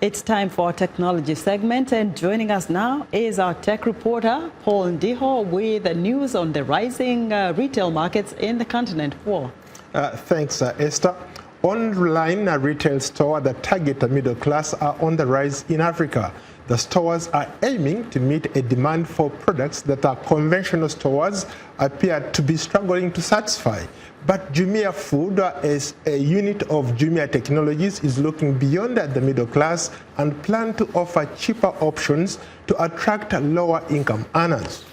It's time for our technology segment, and joining us now is our tech reporter, Paul Ndiho, with the news on the rising retail markets in the continent. Paul. Thanks, Esther. Online retail stores that target the middle class are on the rise in Africa. The stores are aiming to meet a demand for products that our conventional stores appear to be struggling to satisfy. But Jumia Food, as a unit of Jumia Technologies, is looking beyond the middle class and plan to offer cheaper options to attract lower-income earners.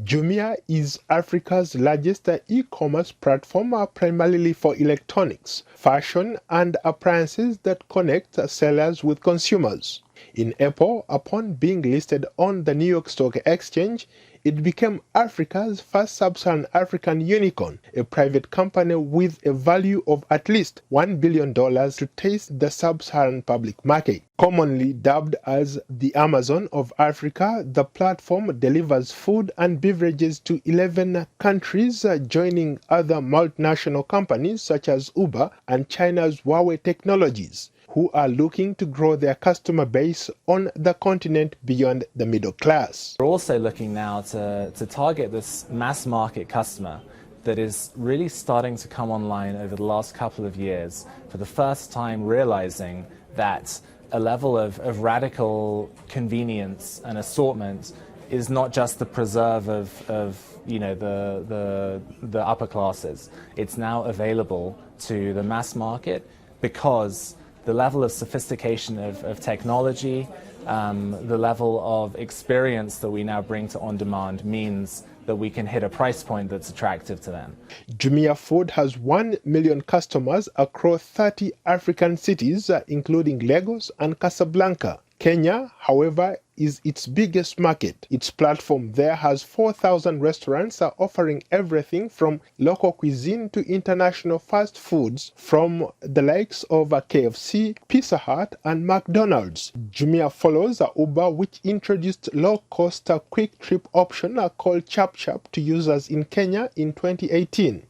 Jumia is Africa's largest e-commerce platform primarily for electronics, fashion, and appliances that connect sellers with consumers. In April, upon being listed on the New York Stock Exchange, it became Africa's first sub-Saharan African unicorn, a private company with a value of at least $1 billion to taste the sub-Saharan public market. Commonly dubbed as the Amazon of Africa, the platform delivers food and beverages to 11 countries, joining other multinational companies such as Uber and China's Jumia Technologies, who are looking to grow their customer base on the continent beyond the middle class. We're also looking now to target this mass market customer that is really starting to come online over the last couple of years, for the first time realizing that a level of radical convenience and assortment is not just the preserve of the upper classes. It's now available to the mass market because the level of sophistication of technology, the level of experience that we now bring to on-demand means that we can hit a price point that's attractive to them. Jumia Food has 1 million customers across 30 African cities, including Lagos and Casablanca. Kenya, however, is its biggest market. Its platform there has 4,000 restaurants offering everything from local cuisine to international fast foods from the likes of KFC, Pizza Hut, and McDonald's. Jumia follows Uber, which introduced low-cost quick trip option called Chap Chap to users in Kenya in 2018.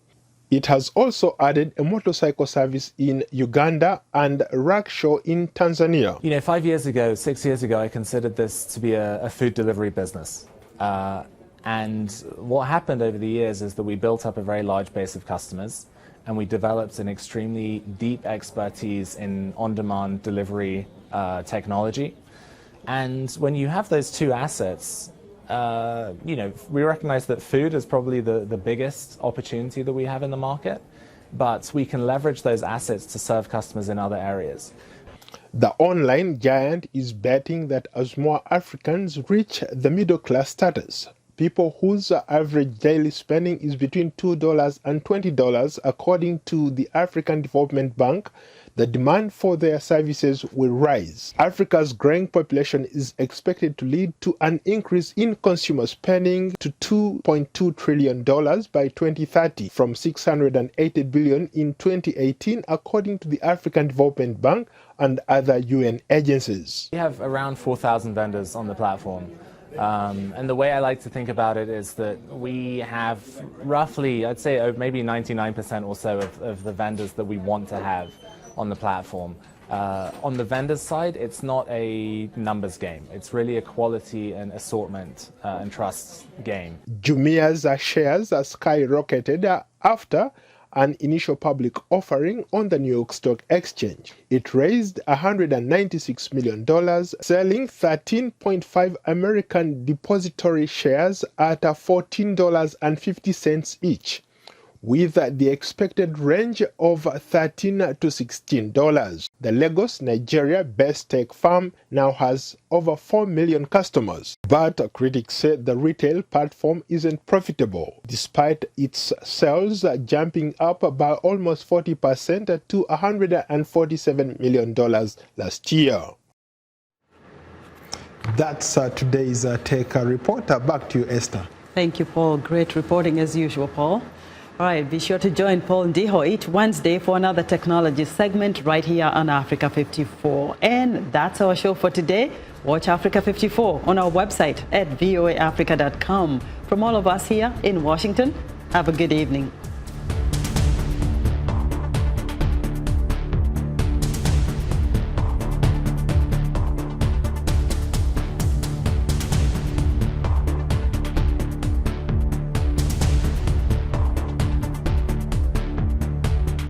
It has also added a motorcycle service in Uganda and rickshaw in Tanzania. 5 years ago, 6 years ago, I considered this to be a food delivery business. And what happened over the years is that we built up a very large base of customers, and we developed an extremely deep expertise in on-demand delivery technology. And when you have those two assets, we recognize that food is probably the biggest opportunity that we have in the market, but we can leverage those assets to serve customers in other areas. The online giant is betting that as more Africans reach the middle class status, people whose average daily spending is between $2 and $20, according to the African Development Bank, the demand for their services will rise. Africa's growing population is expected to lead to an increase in consumer spending to $2.2 trillion by 2030, from $680 billion in 2018, according to the African Development Bank and other UN agencies. We have around 4,000 vendors on the platform. And the way I like to think about it is that we have roughly, I'd say maybe 99% or so of the vendors that we want to have on the platform. On the vendors side, it's not a numbers game. It's really a quality and assortment and trust game. Jumia's shares skyrocketed after an initial public offering on the New York Stock Exchange. It raised $196 million, selling 13.5 American depository shares at $14.50 each, with the expected range of $13 to $16. The Lagos, Nigeria-based tech firm now has over 4 million customers, but critics say the retail platform isn't profitable, despite its sales jumping up by almost 40% to $147 million last year. That's today's Tech Report. Back to you, Esther. Thank you, Paul. Great reporting as usual, Paul. All right, be sure to join Paul Ndiho each Wednesday for another technology segment right here on Africa 54. And that's our show for today. Watch Africa 54 on our website at voaafrica.com. From all of us here in Washington, have a good evening.